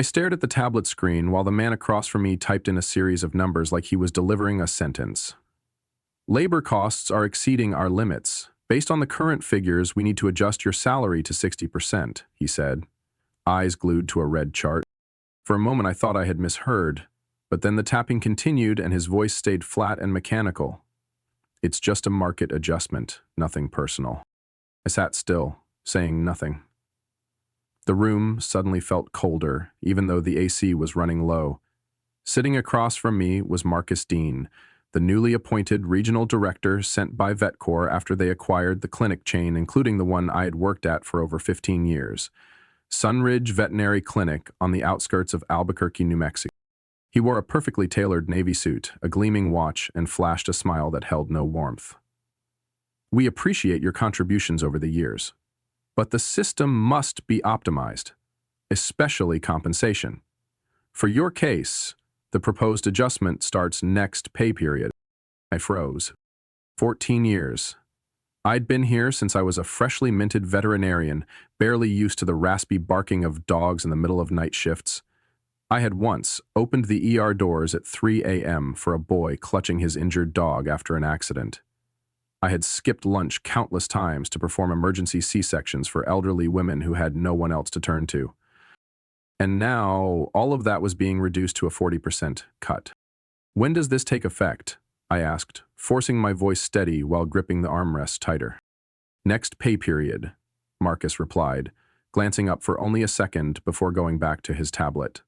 I stared at the tablet screen while the man across from me typed in a series of numbers like he was delivering a sentence. Labor costs are exceeding our limits. Based on the current figures, we need to adjust your salary to 60%, he said, eyes glued to a red chart. For a moment I thought I had misheard, but then the tapping continued and his voice stayed flat and mechanical. It's just a market adjustment, nothing personal. I sat still, saying nothing. The room suddenly felt colder, even though the AC was running low. Sitting across from me was Marcus Dean, the newly appointed regional director sent by VetCorps after they acquired the clinic chain, including the one I had worked at for over 15 years, Sunridge Veterinary Clinic on the outskirts of Albuquerque, New Mexico. He wore a perfectly tailored navy suit, a gleaming watch, and flashed a smile that held no warmth. We appreciate your contributions over the years, but the system must be optimized, especially compensation. For your case, the proposed adjustment starts next pay period. I froze. 14 years. I'd been here since I was a freshly minted veterinarian, barely used to the raspy barking of dogs in the middle of night shifts. I had once opened the ER doors at 3 a.m. for a boy clutching his injured dog after an accident. I had skipped lunch countless times to perform emergency C-sections for elderly women who had no one else to turn to. And now, all of that was being reduced to a 40% cut. When does this take effect? I asked, forcing my voice steady while gripping the armrest tighter. Next pay period, Marcus replied, glancing up for only a second before going back to his tablet.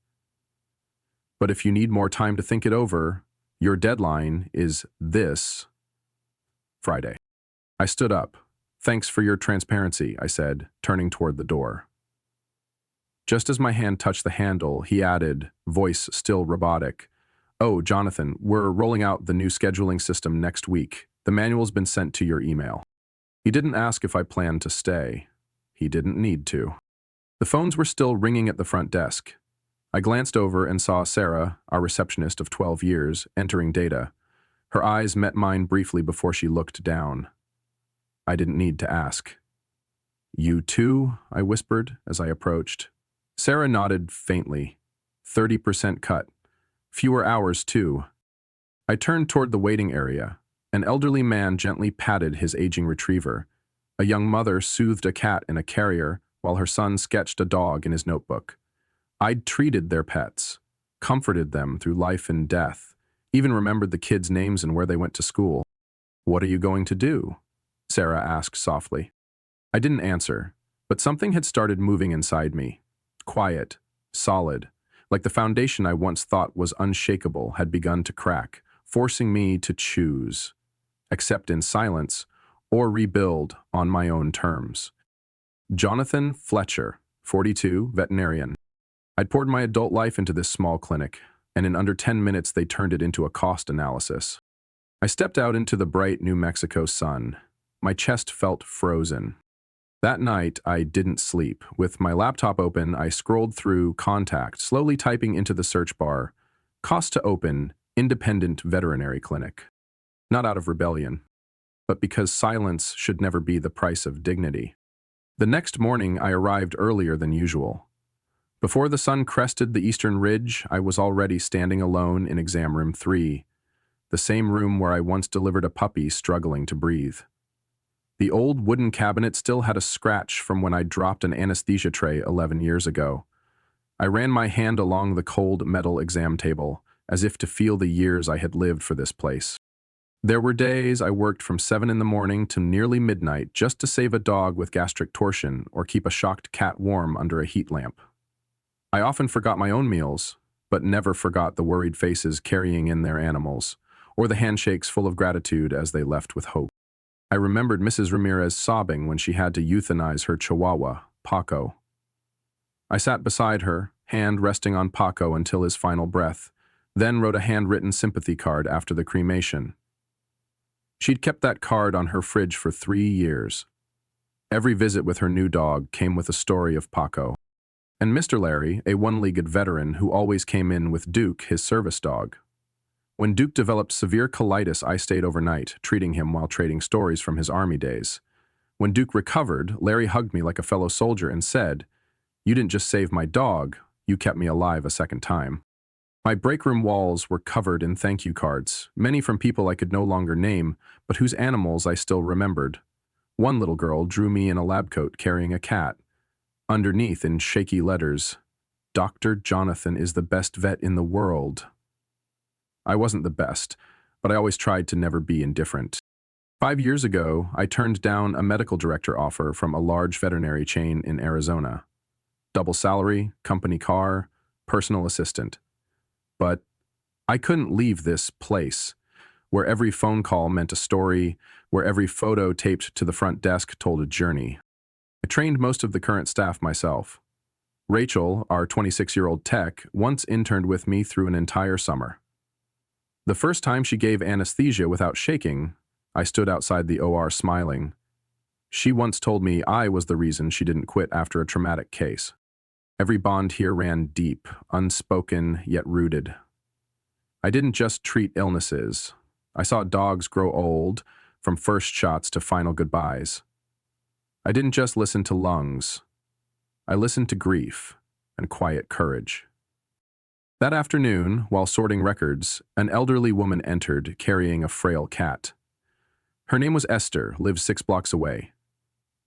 But if you need more time to think it over, your deadline is this Friday. I stood up. Thanks for your transparency, I said, turning toward the door. Just as my hand touched the handle, he added, voice still robotic, "Oh, Jonathan, we're rolling out the new scheduling system next week. The manual's been sent to your email." He didn't ask if I planned to stay. He didn't need to. The phones were still ringing at the front desk. I glanced over and saw Sarah, our receptionist of 12 years, entering data. Her eyes met mine briefly before she looked down. I didn't need to ask. "You too?" I whispered as I approached. Sarah nodded faintly. 30% cut. Fewer hours, too. I turned toward the waiting area. An elderly man gently patted his aging retriever. A young mother soothed a cat in a carrier while her son sketched a dog in his notebook. I'd treated their pets, comforted them through life and death, even remembered the kids' names and where they went to school. "What are you going to do?" Sarah asked softly. I didn't answer, but something had started moving inside me. Quiet, solid, like the foundation I once thought was unshakable had begun to crack, forcing me to choose, accept in silence, or rebuild on my own terms. Jonathan Fletcher, 42, veterinarian. I'd poured my adult life into this small clinic, and in under 10 minutes they turned it into a cost analysis. I stepped out into the bright New Mexico sun. My chest felt frozen. That night, I didn't sleep. With my laptop open, I scrolled through Contact, slowly typing into the search bar, "Cost to open, independent veterinary clinic." Not out of rebellion, but because silence should never be the price of dignity. The next morning, I arrived earlier than usual. Before the sun crested the eastern ridge, I was already standing alone in exam room 3, the same room where I once delivered a puppy struggling to breathe. The old wooden cabinet still had a scratch from when I dropped an anesthesia tray 11 years ago. I ran my hand along the cold metal exam table, as if to feel the years I had lived for this place. There were days I worked from 7 in the morning to nearly midnight just to save a dog with gastric torsion or keep a shocked cat warm under a heat lamp. I often forgot my own meals, but never forgot the worried faces carrying in their animals, or the handshakes full of gratitude as they left with hope. I remembered Mrs. Ramirez sobbing when she had to euthanize her chihuahua, Paco. I sat beside her, hand resting on Paco until his final breath, then wrote a handwritten sympathy card after the cremation. She'd kept that card on her fridge for 3 years. Every visit with her new dog came with a story of Paco. And Mr. Larry, a one-legged veteran who always came in with Duke, his service dog. When Duke developed severe colitis, I stayed overnight, treating him while trading stories from his army days. When Duke recovered, Larry hugged me like a fellow soldier and said, "You didn't just save my dog, You kept me alive a second time. My break room walls were covered in thank you cards, many from people I could no longer name, but whose animals I still remembered. One little girl drew me in a lab coat carrying a cat. Underneath, in shaky letters, Dr. Jonathan is the best vet in the world. I wasn't the best, but I always tried to never be indifferent. 5 years ago, I turned down a medical director offer from a large veterinary chain in Arizona. Double salary, company car, personal assistant. But I couldn't leave this place, where every phone call meant a story, where every photo taped to the front desk told a journey. I trained most of the current staff myself. Rachel, our 26-year-old tech, once interned with me through an entire summer. The first time she gave anesthesia without shaking, I stood outside the OR smiling. She once told me I was the reason she didn't quit after a traumatic case. Every bond here ran deep, unspoken yet rooted. I didn't just treat illnesses. I saw dogs grow old, from first shots to final goodbyes. I didn't just listen to lungs. I listened to grief and quiet courage. That afternoon, while sorting records, an elderly woman entered carrying a frail cat. Her name was Esther, lived 6 blocks away.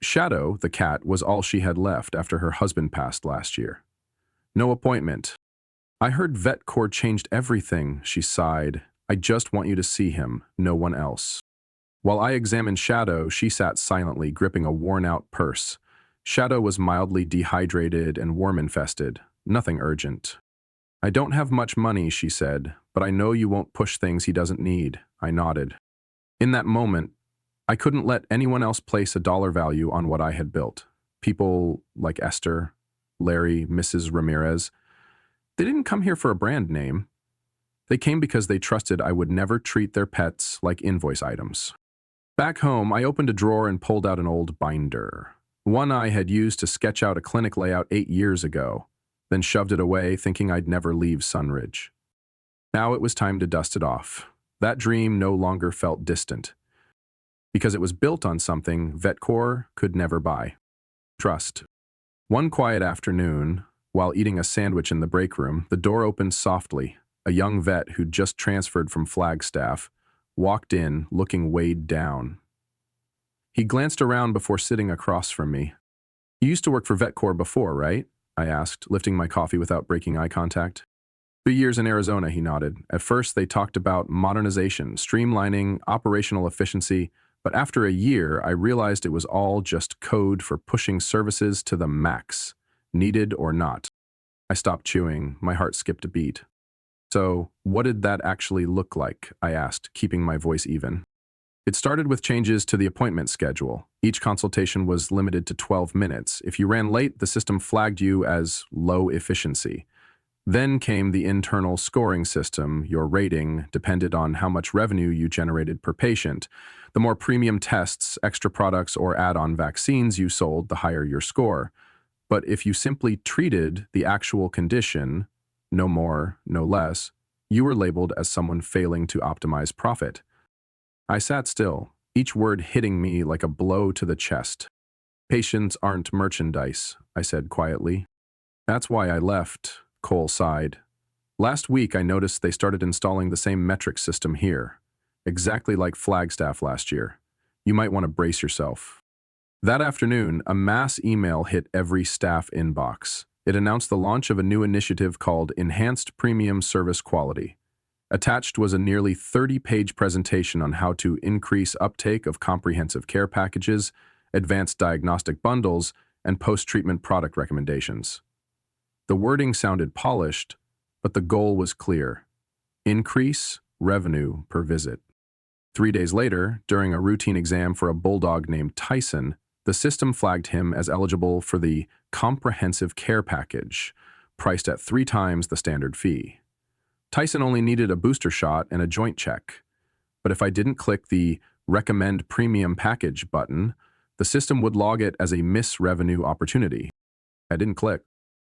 Shadow, the cat, was all she had left after her husband passed last year. No appointment. I heard VetCor changed everything, she sighed. I just want you to see him, no one else. While I examined Shadow, she sat silently, gripping a worn-out purse. Shadow was mildly dehydrated and worm-infested, nothing urgent. I don't have much money, she said, but I know you won't push things he doesn't need. I nodded. In that moment, I couldn't let anyone else place a dollar value on what I had built. People like Esther, Larry, Mrs. Ramirez, they didn't come here for a brand name. They came because they trusted I would never treat their pets like invoice items. Back home, I opened a drawer and pulled out an old binder. One I had used to sketch out a clinic layout 8 years ago, then shoved it away, thinking I'd never leave Sunridge. Now it was time to dust it off. That dream no longer felt distant, because it was built on something VetCor could never buy. Trust. One quiet afternoon, while eating a sandwich in the break room, the door opened softly. A young vet who'd just transferred from Flagstaff walked in, looking weighed down. He glanced around before sitting across from me. You used to work for VetCor before, right? I asked, lifting my coffee without breaking eye contact. 3 years in Arizona, he nodded. At first, they talked about modernization, streamlining, operational efficiency, but after a year, I realized it was all just code for pushing services to the max, needed or not. I stopped chewing. My heart skipped a beat. So, what did that actually look like? I asked, keeping my voice even. It started with changes to the appointment schedule. Each consultation was limited to 12 minutes. If you ran late, the system flagged you as low efficiency. Then came the internal scoring system. Your rating depended on how much revenue you generated per patient. The more premium tests, extra products, or add-on vaccines you sold, the higher your score. But if you simply treated the actual condition, no more, no less, you were labeled as someone failing to optimize profit. I sat still, each word hitting me like a blow to the chest. Patients aren't merchandise, I said quietly. That's why I left, Cole sighed. Last week I noticed they started installing the same metric system here, exactly like Flagstaff last year. You might want to brace yourself. That afternoon, a mass email hit every staff inbox. It announced the launch of a new initiative called Enhanced Premium Service Quality. Attached was a nearly 30-page presentation on how to increase uptake of comprehensive care packages, advanced diagnostic bundles, and post-treatment product recommendations. The wording sounded polished, but the goal was clear. Increase revenue per visit. 3 days later, during a routine exam for a bulldog named Tyson, the system flagged him as eligible for the comprehensive care package, priced at 3 times the standard fee. Tyson only needed a booster shot and a joint check. But if I didn't click the Recommend Premium Package button, the system would log it as a miss revenue opportunity. I didn't click.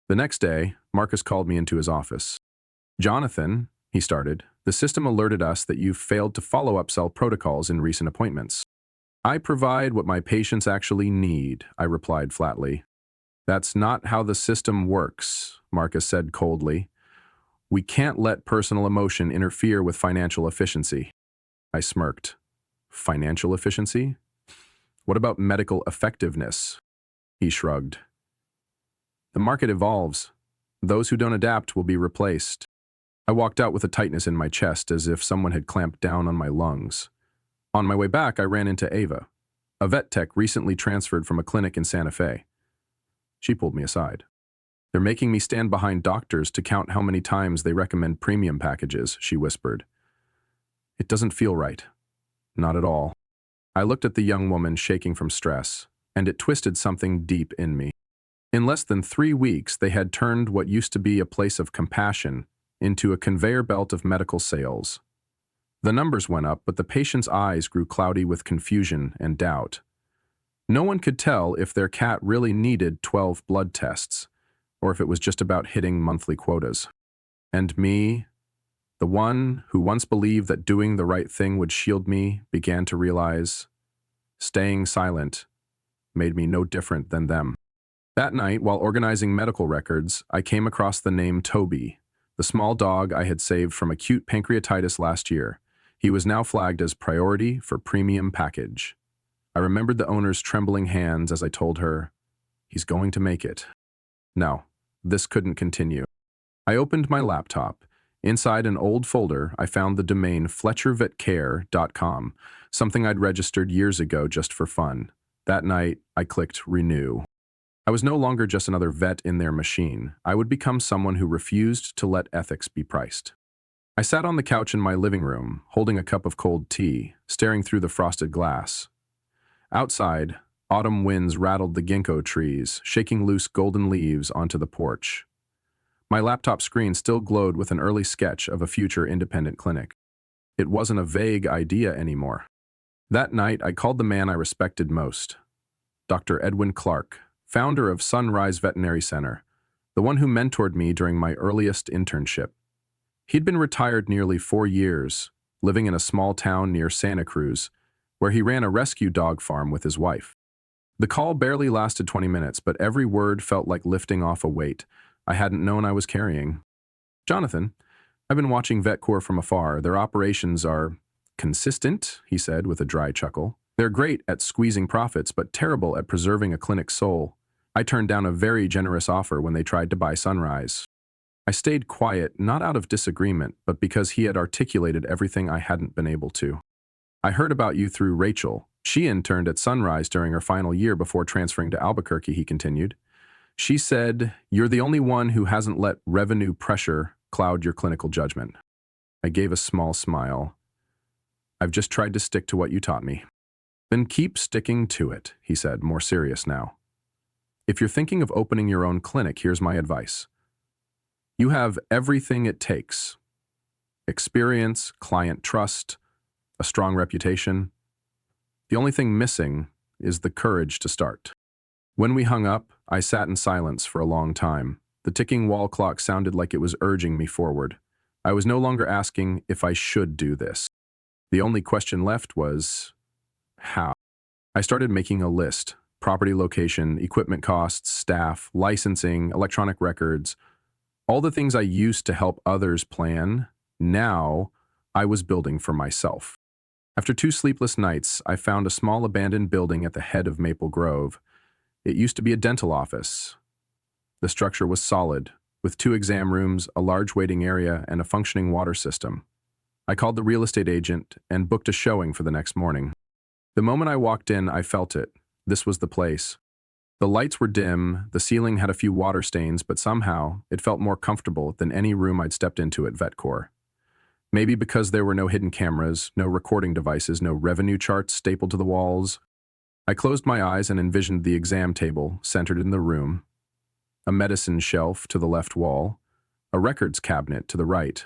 The next day, Marcus called me into his office. Jonathan, he started, the system alerted us that you've failed to follow upsell protocols in recent appointments. I provide what my patients actually need, I replied flatly. That's not how the system works, Marcus said coldly. We can't let personal emotion interfere with financial efficiency. I smirked. Financial efficiency? What about medical effectiveness? He shrugged. The market evolves. Those who don't adapt will be replaced. I walked out with a tightness in my chest as if someone had clamped down on my lungs. On my way back, I ran into Ava, a vet tech recently transferred from a clinic in Santa Fe. She pulled me aside. They're making me stand behind doctors to count how many times they recommend premium packages, she whispered. It doesn't feel right. Not at all. I looked at the young woman shaking from stress, and it twisted something deep in me. In less than 3 weeks, they had turned what used to be a place of compassion into a conveyor belt of medical sales. The numbers went up, but the patient's eyes grew cloudy with confusion and doubt. No one could tell if their cat really needed 12 blood tests, or if it was just about hitting monthly quotas. And me, the one who once believed that doing the right thing would shield me, began to realize staying silent made me no different than them. That night, while organizing medical records, I came across the name Toby, the small dog I had saved from acute pancreatitis last year. He was now flagged as priority for premium package. I remembered the owner's trembling hands as I told her, he's going to make it. No, this couldn't continue. I opened my laptop. Inside an old folder, I found the domain fletchervetcare.com, something I'd registered years ago just for fun. That night, I clicked renew. I was no longer just another vet in their machine. I would become someone who refused to let ethics be priced. I sat on the couch in my living room, holding a cup of cold tea, staring through the frosted glass. Outside, autumn winds rattled the ginkgo trees, shaking loose golden leaves onto the porch. My laptop screen still glowed with an early sketch of a future independent clinic. It wasn't a vague idea anymore. That night, I called the man I respected most, Dr. Edwin Clark, founder of Sunrise Veterinary Center, the one who mentored me during my earliest internship. He'd been retired nearly 4 years, living in a small town near Santa Cruz, where he ran a rescue dog farm with his wife. The call barely lasted 20 minutes, but every word felt like lifting off a weight I hadn't known I was carrying. Jonathan, I've been watching VetCor from afar. Their operations are consistent, he said with a dry chuckle. They're great at squeezing profits, but terrible at preserving a clinic's soul. I turned down a very generous offer when they tried to buy Sunrise. I stayed quiet, not out of disagreement, but because he had articulated everything I hadn't been able to. I heard about you through Rachel. She interned at Sunrise during her final year before transferring to Albuquerque, he continued. She said, you're the only one who hasn't let revenue pressure cloud your clinical judgment. I gave a small smile. I've just tried to stick to what you taught me. Then keep sticking to it, he said, more serious now. If you're thinking of opening your own clinic, here's my advice. You have everything it takes. Experience, client trust, a strong reputation. The only thing missing is the courage to start. When we hung up, I sat in silence for a long time. The ticking wall clock sounded like it was urging me forward. I was no longer asking if I should do this. The only question left was, how? I started making a list: property location, equipment costs, staff, licensing, electronic records, all the things I used to help others plan. Now I was building for myself. After 2 sleepless nights, I found a small abandoned building at the head of Maple Grove. It used to be a dental office. The structure was solid, with 2 exam rooms, a large waiting area, and a functioning water system. I called the real estate agent and booked a showing for the next morning. The moment I walked in, I felt it. This was the place. The lights were dim, the ceiling had a few water stains, but somehow it felt more comfortable than any room I'd stepped into at VetCor. Maybe because there were no hidden cameras, no recording devices, no revenue charts stapled to the walls. I closed my eyes and envisioned the exam table centered in the room, a medicine shelf to the left wall, a records cabinet to the right,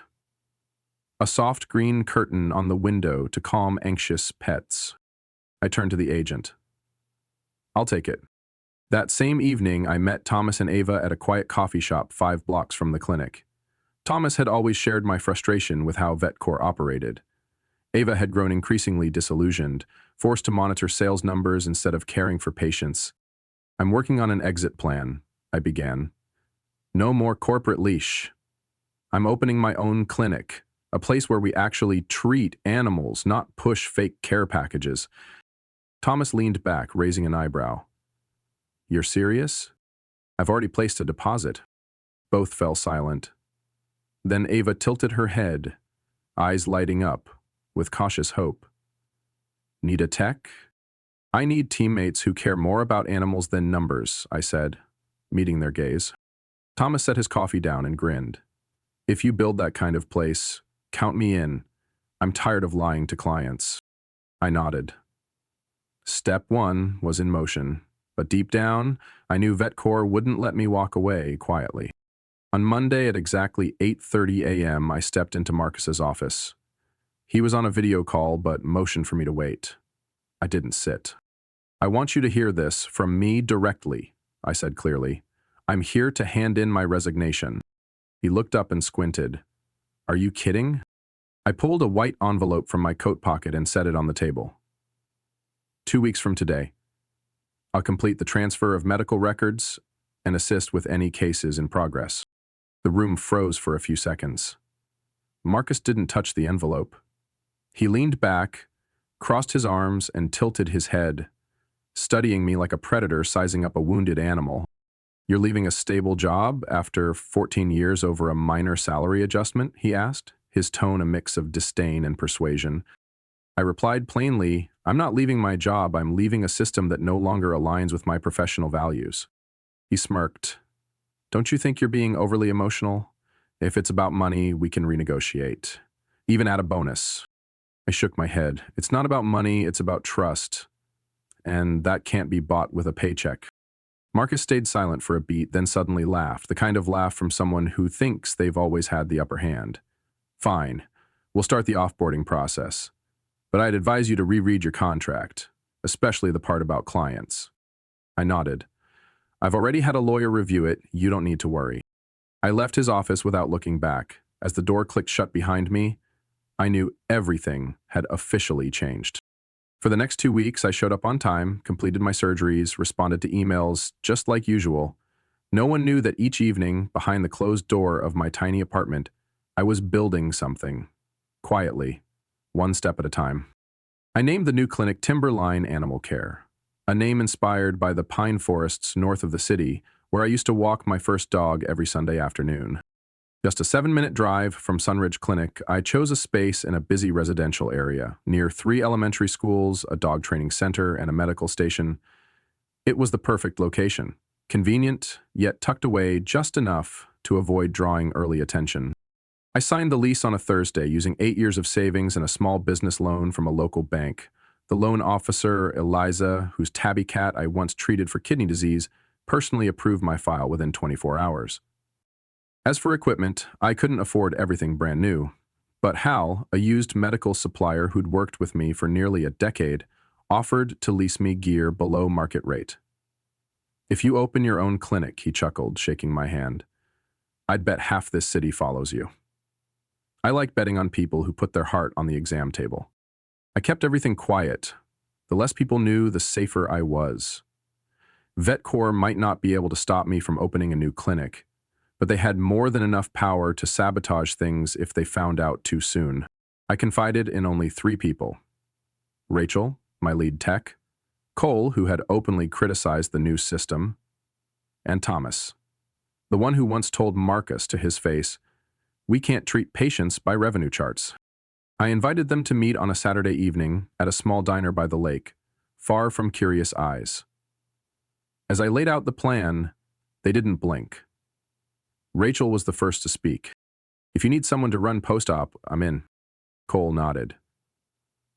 a soft green curtain on the window to calm anxious pets. I turned to the agent. I'll take it. That same evening, I met Thomas and Ava at a quiet coffee shop 5 blocks from the clinic. Thomas had always shared my frustration with how VetCor operated. Ava had grown increasingly disillusioned, forced to monitor sales numbers instead of caring for patients. I'm working on an exit plan, I began. No more corporate leash. I'm opening my own clinic, a place where we actually treat animals, not push fake care packages. Thomas leaned back, raising an eyebrow. You're serious? I've already placed a deposit. Both fell silent. Then Ava tilted her head, eyes lighting up, with cautious hope. Need a tech? I need teammates who care more about animals than numbers, I said, meeting their gaze. Thomas set his coffee down and grinned. If you build that kind of place, count me in. I'm tired of lying to clients. I nodded. Step one was in motion, but deep down, I knew VetCorps wouldn't let me walk away quietly. On Monday at exactly 8:30 a.m., I stepped into Marcus's office. He was on a video call, but motioned for me to wait. I didn't sit. I want you to hear this from me directly, I said clearly. I'm here to hand in my resignation. He looked up and squinted. Are you kidding? I pulled a white envelope from my coat pocket and set it on the table. 2 weeks from today. I'll complete the transfer of medical records and assist with any cases in progress. The room froze for a few seconds. Marcus didn't touch the envelope. He leaned back, crossed his arms, and tilted his head, studying me like a predator sizing up a wounded animal. You're leaving a stable job after 14 years over a minor salary adjustment? He asked, his tone a mix of disdain and persuasion. I replied plainly, I'm not leaving my job, I'm leaving a system that no longer aligns with my professional values. He smirked. Don't you think you're being overly emotional? If it's about money, we can renegotiate. Even add a bonus. I shook my head. It's not about money, it's about trust. And that can't be bought with a paycheck. Marcus stayed silent for a beat, then suddenly laughed, the kind of laugh from someone who thinks they've always had the upper hand. Fine. We'll start the offboarding process. But I'd advise you to reread your contract, especially the part about clients. I nodded. I've already had a lawyer review it, you don't need to worry. I left his office without looking back. As the door clicked shut behind me, I knew everything had officially changed. For the next 2 weeks, I showed up on time, completed my surgeries, responded to emails, just like usual. No one knew that each evening, behind the closed door of my tiny apartment, I was building something. Quietly, one step at a time. I named the new clinic Timberline Animal Care, a name inspired by the pine forests north of the city, where I used to walk my first dog every Sunday afternoon. Just a 7-minute drive from Sunridge Clinic, I chose a space in a busy residential area, near 3 elementary schools, a dog training center, and a medical station. It was the perfect location, convenient, yet tucked away just enough to avoid drawing early attention. I signed the lease on a Thursday using 8 years of savings and a small business loan from a local bank. The loan officer, Eliza, whose tabby cat I once treated for kidney disease, personally approved my file within 24 hours. As for equipment, I couldn't afford everything brand new. But Hal, a used medical supplier who'd worked with me for nearly a decade, offered to lease me gear below market rate. If you open your own clinic, he chuckled, shaking my hand, I'd bet half this city follows you. I like betting on people who put their heart on the exam table. I kept everything quiet. The less people knew, the safer I was. VetCorps might not be able to stop me from opening a new clinic, but they had more than enough power to sabotage things if they found out too soon. I confided in only 3 people. Rachel, my lead tech, Cole, who had openly criticized the new system, and Thomas, the one who once told Marcus to his face, "We can't treat patients by revenue charts." I invited them to meet on a Saturday evening at a small diner by the lake, far from curious eyes. As I laid out the plan, they didn't blink. Rachel was the first to speak. If you need someone to run post-op, I'm in. Cole nodded.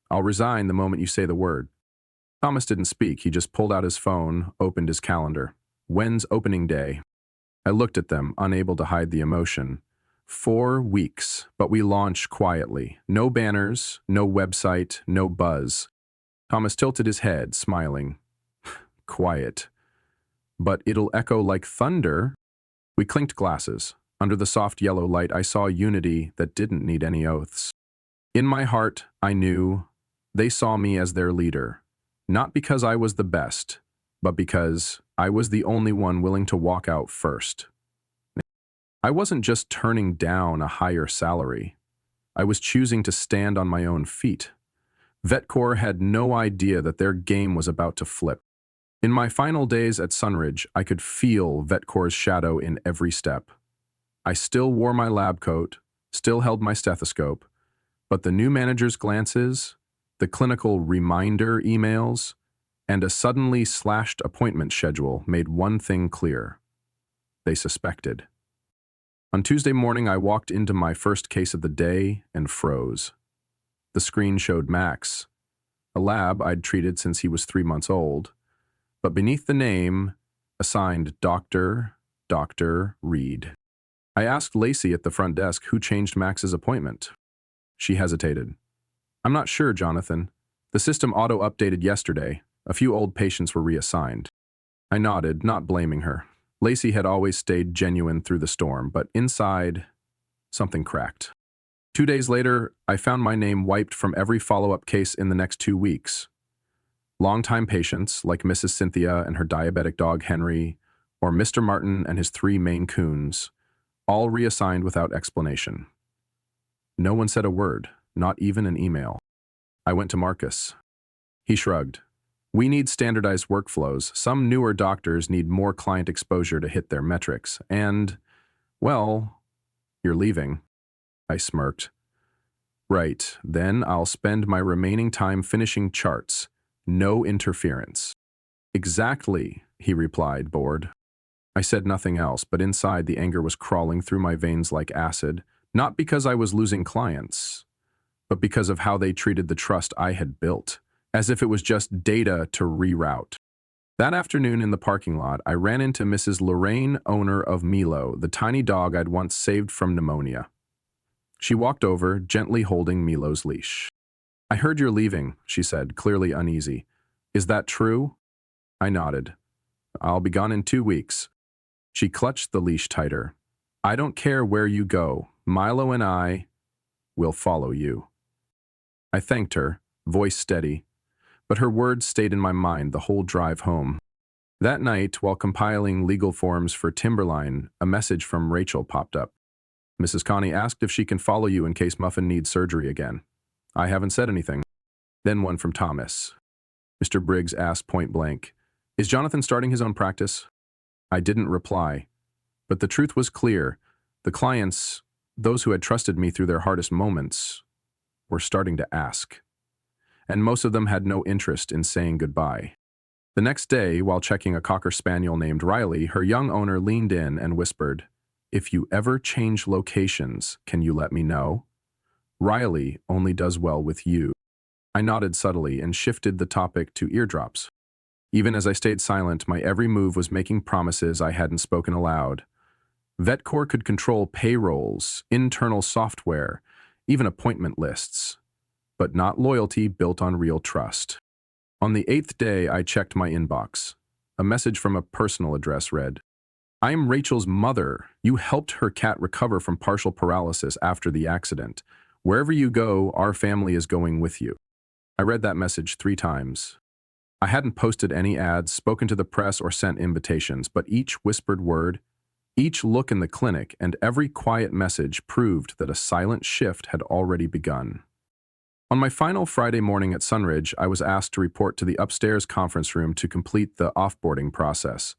I'll resign the moment you say the word. Thomas didn't speak. He just pulled out his phone, opened his calendar. When's opening day? I looked at them, unable to hide the emotion. 4 weeks, but we launch quietly. No banners, no website, no buzz. Thomas tilted his head, smiling. Quiet. But it'll echo like thunder. We clinked glasses. Under the soft yellow light, I saw unity that didn't need any oaths. In my heart, I knew they saw me as their leader, not because I was the best, but because I was the only one willing to walk out first. I wasn't just turning down a higher salary. I was choosing to stand on my own feet. VetCorp had no idea that their game was about to flip. In my final days at Sunridge, I could feel VetCorp's shadow in every step. I still wore my lab coat, still held my stethoscope, but the new manager's glances, the clinical reminder emails, and a suddenly slashed appointment schedule made one thing clear. They suspected. On Tuesday morning, I walked into my first case of the day and froze. The screen showed Max, a lab I'd treated since he was 3 months old, but beneath the name, assigned Dr. Reed. I asked Lacey at the front desk who changed Max's appointment. She hesitated. I'm not sure, Jonathan. The system auto-updated yesterday. A few old patients were reassigned. I nodded, not blaming her. Lacey had always stayed genuine through the storm, but inside, something cracked. 2 days later, I found my name wiped from every follow-up case in the next 2 weeks. Longtime patients, like Mrs. Cynthia and her diabetic dog Henry, or Mr. Martin and his 3 Maine Coons, all reassigned without explanation. No one said a word, not even an email. I went to Marcus. He shrugged. We need standardized workflows. Some newer doctors need more client exposure to hit their metrics. And, well, you're leaving. I smirked. Right, then I'll spend my remaining time finishing charts. No interference. Exactly, he replied, bored. I said nothing else, but inside the anger was crawling through my veins like acid, not because I was losing clients, but because of how they treated the trust I had built, as if it was just data to reroute. That afternoon in the parking lot, I ran into Mrs. Lorraine, owner of Milo, the tiny dog I'd once saved from pneumonia. She walked over, gently holding Milo's leash. I heard you're leaving, she said, clearly uneasy. Is that true? I nodded. I'll be gone in 2 weeks. She clutched the leash tighter. I don't care where you go. Milo and I will follow you. I thanked her, voice steady, but her words stayed in my mind the whole drive home. That night, while compiling legal forms for Timberline, a message from Rachel popped up. Mrs. Connie asked if she can follow you in case Muffin needs surgery again. I haven't said anything. Then one from Thomas. Mr. Briggs asked point blank, Is Jonathan starting his own practice? I didn't reply, but the truth was clear. The clients, those who had trusted me through their hardest moments, were starting to ask. And most of them had no interest in saying goodbye. The next day, while checking a Cocker Spaniel named Riley, her young owner leaned in and whispered, If you ever change locations, can you let me know? Riley only does well with you. I nodded subtly and shifted the topic to eardrops. Even as I stayed silent, my every move was making promises I hadn't spoken aloud. VetCorp could control payrolls, internal software, even appointment lists, but not loyalty built on real trust. On the 8th day, I checked my inbox. A message from a personal address read, I'm Rachel's mother. You helped her cat recover from partial paralysis after the accident. Wherever you go, our family is going with you. I read that message 3 times. I hadn't posted any ads, spoken to the press, or sent invitations, but each whispered word, each look in the clinic, and every quiet message proved that a silent shift had already begun. On my final Friday morning at Sunridge, I was asked to report to the upstairs conference room to complete the offboarding process.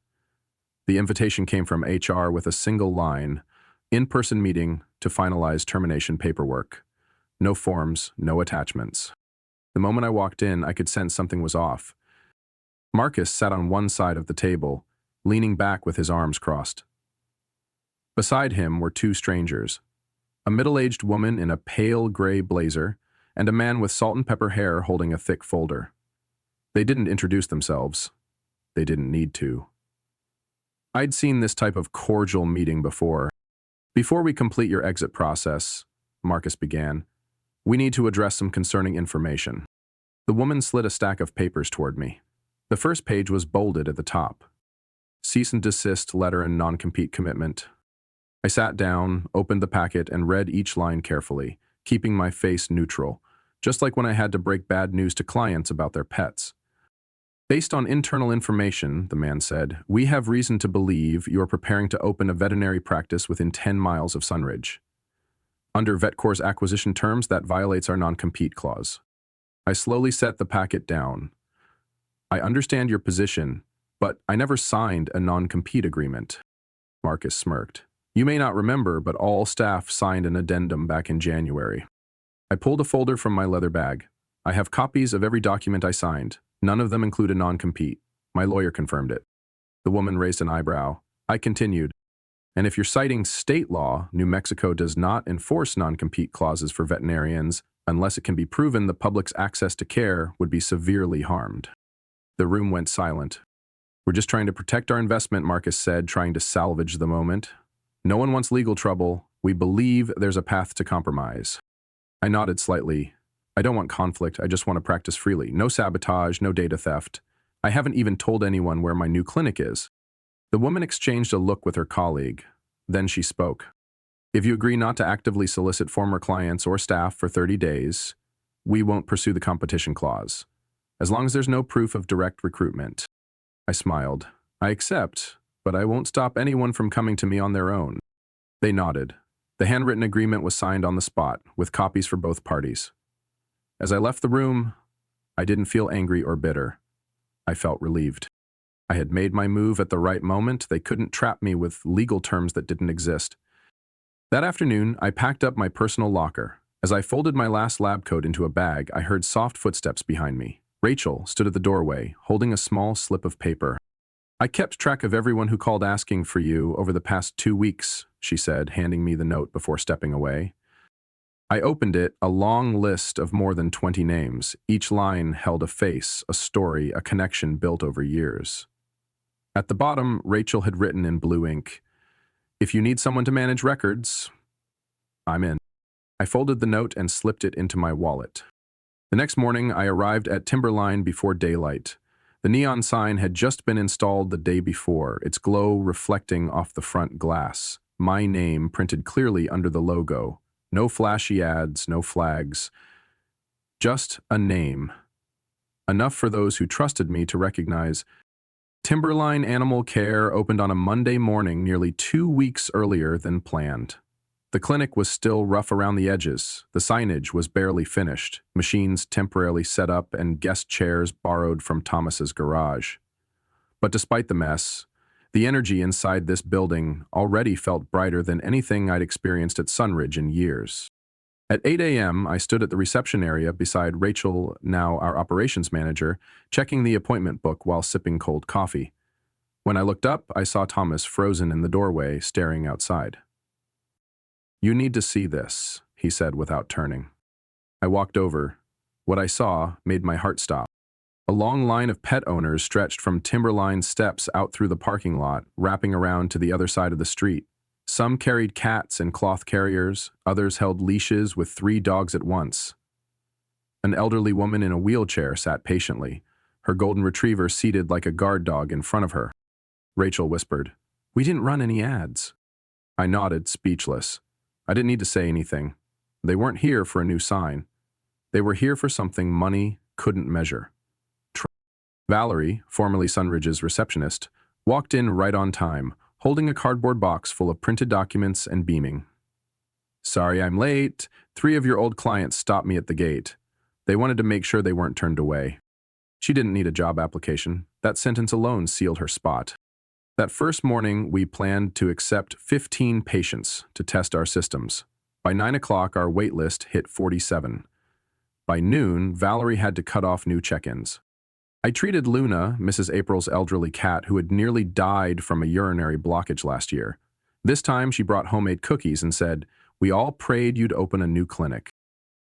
The invitation came from HR with a single line, in-person meeting to finalize termination paperwork. No forms, no attachments. The moment I walked in, I could sense something was off. Marcus sat on one side of the table, leaning back with his arms crossed. Beside him were 2 strangers, a middle-aged woman in a pale gray blazer and a man with salt and pepper hair holding a thick folder. They didn't introduce themselves. They didn't need to. I'd seen this type of cordial meeting before. Before we complete your exit process, Marcus began, we need to address some concerning information. The woman slid a stack of papers toward me. The first page was bolded at the top. Cease and desist letter and non-compete commitment. I sat down, opened the packet, and read each line carefully, keeping my face neutral, just like when I had to break bad news to clients about their pets. Based on internal information, the man said, we have reason to believe you are preparing to open a veterinary practice within 10 miles of Sunridge. Under VetCorp's acquisition terms, that violates our non-compete clause. I slowly set the packet down. I understand your position, but I never signed a non-compete agreement. Marcus smirked. You may not remember, but all staff signed an addendum back in January. I pulled a folder from my leather bag. I have copies of every document I signed. None of them include a non-compete. My lawyer confirmed it. The woman raised an eyebrow. I continued. And if you're citing state law, New Mexico does not enforce non-compete clauses for veterinarians unless it can be proven the public's access to care would be severely harmed. The room went silent. We're just trying to protect our investment, Marcus said, trying to salvage the moment. No one wants legal trouble. We believe there's a path to compromise. I nodded slightly. I don't want conflict. I just want to practice freely. No sabotage, no data theft. I haven't even told anyone where my new clinic is. The woman exchanged a look with her colleague. Then she spoke. If you agree not to actively solicit former clients or staff for 30 days, we won't pursue the competition clause, as long as there's no proof of direct recruitment. I smiled. I accept, but I won't stop anyone from coming to me on their own. They nodded. The handwritten agreement was signed on the spot, with copies for both parties. As I left the room, I didn't feel angry or bitter. I felt relieved. I had made my move at the right moment. They couldn't trap me with legal terms that didn't exist. That afternoon, I packed up my personal locker. As I folded my last lab coat into a bag, I heard soft footsteps behind me. Rachel stood at the doorway, holding a small slip of paper. I kept track of everyone who called asking for you over the past 2 weeks, she said, handing me the note before stepping away. I opened it, a long list of more than 20 names. Each line held a face, a story, a connection built over years. At the bottom, Rachel had written in blue ink, "If you need someone to manage records, I'm in." I folded the note and slipped it into my wallet. The next morning, I arrived at Timberline before daylight. The neon sign had just been installed the day before, its glow reflecting off the front glass. My name printed clearly under the logo. No flashy ads, no flags. Just a name. Enough for those who trusted me to recognize. Timberline Animal Care opened on a Monday morning nearly 2 weeks earlier than planned. The clinic was still rough around the edges. The signage was barely finished, machines temporarily set up and guest chairs borrowed from Thomas's garage. But despite the mess, the energy inside this building already felt brighter than anything I'd experienced at Sunridge in years. At 8 a.m., I stood at the reception area beside Rachel, now our operations manager, checking the appointment book while sipping cold coffee. When I looked up, I saw Thomas frozen in the doorway, staring outside. "You need to see this," he said without turning. I walked over. What I saw made my heart stop. A long line of pet owners stretched from Timberline steps out through the parking lot, wrapping around to the other side of the street. Some carried cats in cloth carriers, others held leashes with 3 dogs at once. An elderly woman in a wheelchair sat patiently, her golden retriever seated like a guard dog in front of her. Rachel whispered, "We didn't run any ads." I nodded, speechless. I didn't need to say anything. They weren't here for a new sign. They were here for something money couldn't measure. Valerie, formerly Sunridge's receptionist, walked in right on time, holding a cardboard box full of printed documents and beaming. "Sorry I'm late. 3 of your old clients stopped me at the gate. They wanted to make sure they weren't turned away." She didn't need a job application. That sentence alone sealed her spot. That first morning, we planned to accept 15 patients to test our systems. By 9 o'clock, our wait list hit 47. By noon, Valerie had to cut off new check-ins. I treated Luna, Mrs. April's elderly cat who had nearly died from a urinary blockage last year. This time, she brought homemade cookies and said, "We all prayed you'd open a new clinic."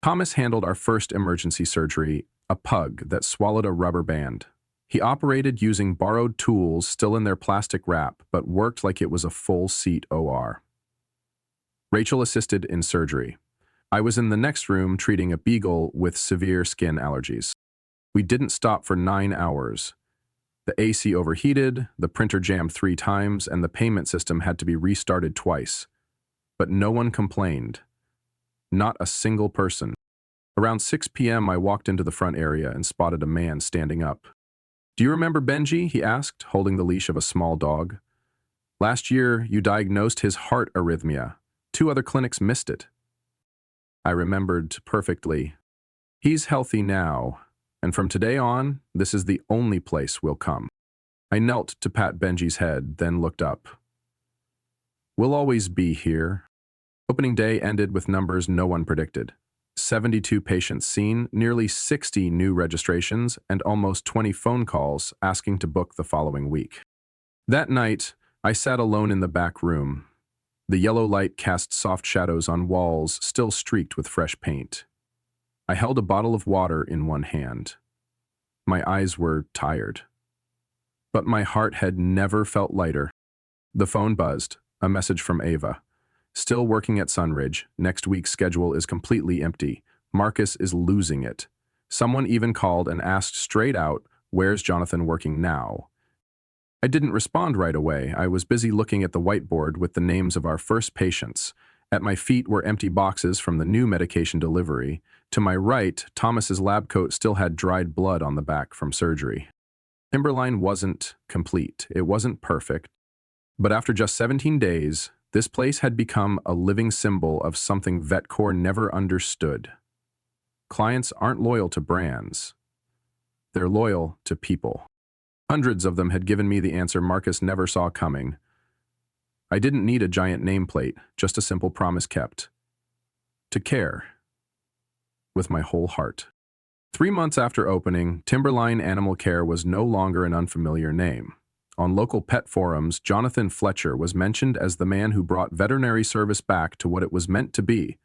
Thomas handled our first emergency surgery, a pug that swallowed a rubber band. He operated using borrowed tools still in their plastic wrap, but worked like it was a full-seat OR. Rachel assisted in surgery. I was in the next room treating a beagle with severe skin allergies. We didn't stop for 9 hours. The AC overheated, the printer jammed 3 times, and the payment system had to be restarted twice. But no one complained. Not a single person. Around 6 p.m., I walked into the front area and spotted a man standing up. Do you remember Benji? He asked, holding the leash of a small dog. Last year, you diagnosed his heart arrhythmia. 2 other clinics missed it. I remembered perfectly. He's healthy now, and from today on, this is the only place we'll come. I knelt to pat Benji's head, then looked up. We'll always be here. Opening day ended with numbers no one predicted. 72 patients seen, nearly 60 new registrations, and almost 20 phone calls asking to book the following week. That night, I sat alone in the back room. The yellow light cast soft shadows on walls still streaked with fresh paint. I held a bottle of water in one hand. My eyes were tired. But my heart had never felt lighter. The phone buzzed, a message from Ava. Still working at Sunridge, next week's schedule is completely empty. Marcus is losing it. Someone even called and asked straight out, where's Jonathan working now? I didn't respond right away. I was busy looking at the whiteboard with the names of our first patients. At my feet were empty boxes from the new medication delivery. To my right, Thomas's lab coat still had dried blood on the back from surgery. Timberline wasn't complete. It wasn't perfect. But after just 17 days, this place had become a living symbol of something VetCor never understood. Clients aren't loyal to brands. They're loyal to people. Hundreds of them had given me the answer Marcus never saw coming. I didn't need a giant nameplate, just a simple promise kept. To care. With my whole heart. 3 months after opening, Timberline Animal Care was no longer an unfamiliar name. On local pet forums, Jonathan Fletcher was mentioned as the man who brought veterinary service back to what it was meant to be,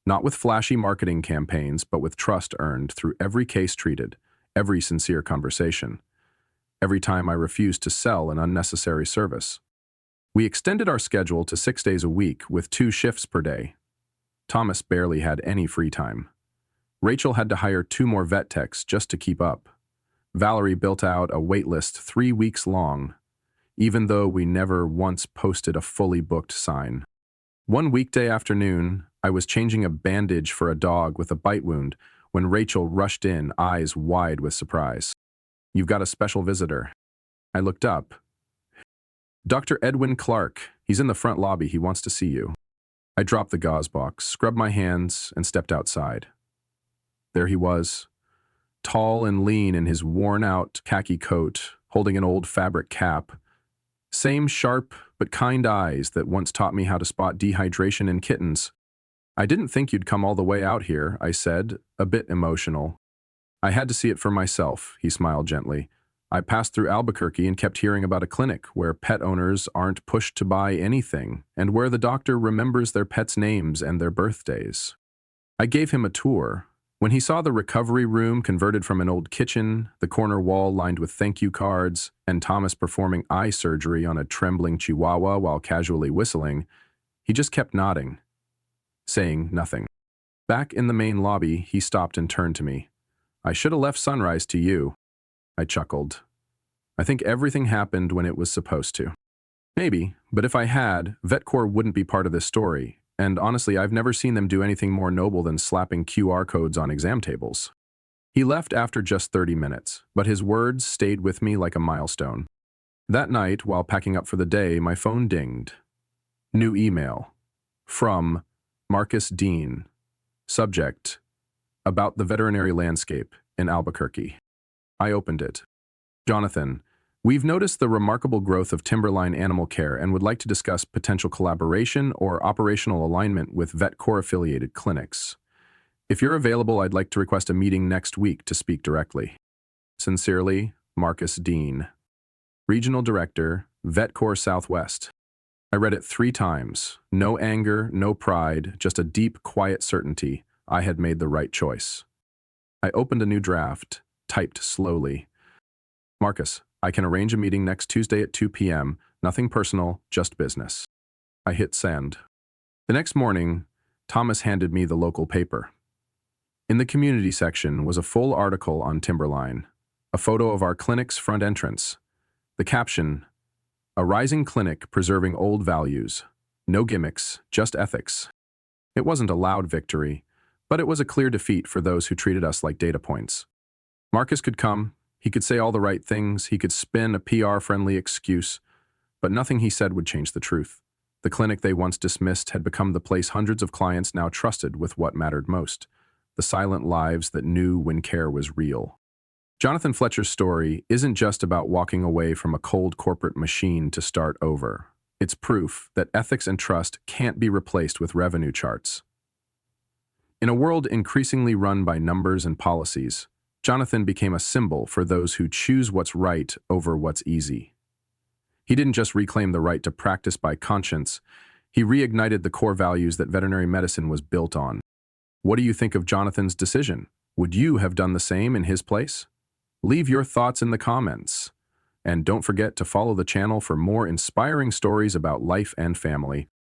not with flashy marketing campaigns, but with trust earned through every case treated, every sincere conversation, every time I refused to sell an unnecessary service. We extended our schedule to 6 days a week with 2 shifts per day. Thomas barely had any free time. Rachel had to hire 2 more vet techs just to keep up. Valerie built out a wait list 3 weeks long, even though we never once posted a fully booked sign. One weekday afternoon, I was changing a bandage for a dog with a bite wound when Rachel rushed in, eyes wide with surprise. You've got a special visitor. I looked up. Dr. Edwin Clark. He's in the front lobby. He wants to see you. I dropped the gauze box, scrubbed my hands, and stepped outside. There he was, tall and lean in his worn-out khaki coat, holding an old fabric cap. Same sharp but kind eyes that once taught me how to spot dehydration in kittens. I didn't think you'd come all the way out here, I said, a bit emotional. I had to see it for myself, he smiled gently. I passed through Albuquerque and kept hearing about a clinic where pet owners aren't pushed to buy anything and where the doctor remembers their pets' names and their birthdays. I gave him a tour. When he saw the recovery room converted from an old kitchen, the corner wall lined with thank you cards, and Thomas performing eye surgery on a trembling chihuahua while casually whistling, he just kept nodding, saying nothing. Back in the main lobby, he stopped and turned to me. I should have left Sunrise to you. I chuckled. I think everything happened when it was supposed to. Maybe, but if I had, VetCor wouldn't be part of this story. And honestly, I've never seen them do anything more noble than slapping QR codes on exam tables. He left after just 30 minutes, but his words stayed with me like a milestone. That night, while packing up for the day, my phone dinged. New email. From Marcus Dean. Subject: about the veterinary landscape in Albuquerque. I opened it. Jonathan, we've noticed the remarkable growth of Timberline Animal Care and would like to discuss potential collaboration or operational alignment with VetCor-affiliated clinics. If you're available, I'd like to request a meeting next week to speak directly. Sincerely, Marcus Dean. Regional Director, VetCor Southwest. I read it 3 times. No anger, no pride, just a deep, quiet certainty I had made the right choice. I opened a new draft, typed slowly. Marcus, I can arrange a meeting next Tuesday at 2 p.m. Nothing personal, just business. I hit send. The next morning, Thomas handed me the local paper. In the community section was a full article on Timberline, a photo of our clinic's front entrance. The caption, "A rising clinic preserving old values. No gimmicks, just ethics." It wasn't a loud victory, but it was a clear defeat for those who treated us like data points. Marcus could come, He could say all the right things, he could spin a PR-friendly excuse, but nothing he said would change the truth. The clinic they once dismissed had become the place hundreds of clients now trusted with what mattered most, the silent lives that knew when care was real. Jonathan Fletcher's story isn't just about walking away from a cold corporate machine to start over. It's proof that ethics and trust can't be replaced with revenue charts. In a world increasingly run by numbers and policies, Jonathan became a symbol for those who choose what's right over what's easy. He didn't just reclaim the right to practice by conscience, he reignited the core values that veterinary medicine was built on. What do you think of Jonathan's decision? Would you have done the same in his place? Leave your thoughts in the comments. And don't forget to follow the channel for more inspiring stories about life and family.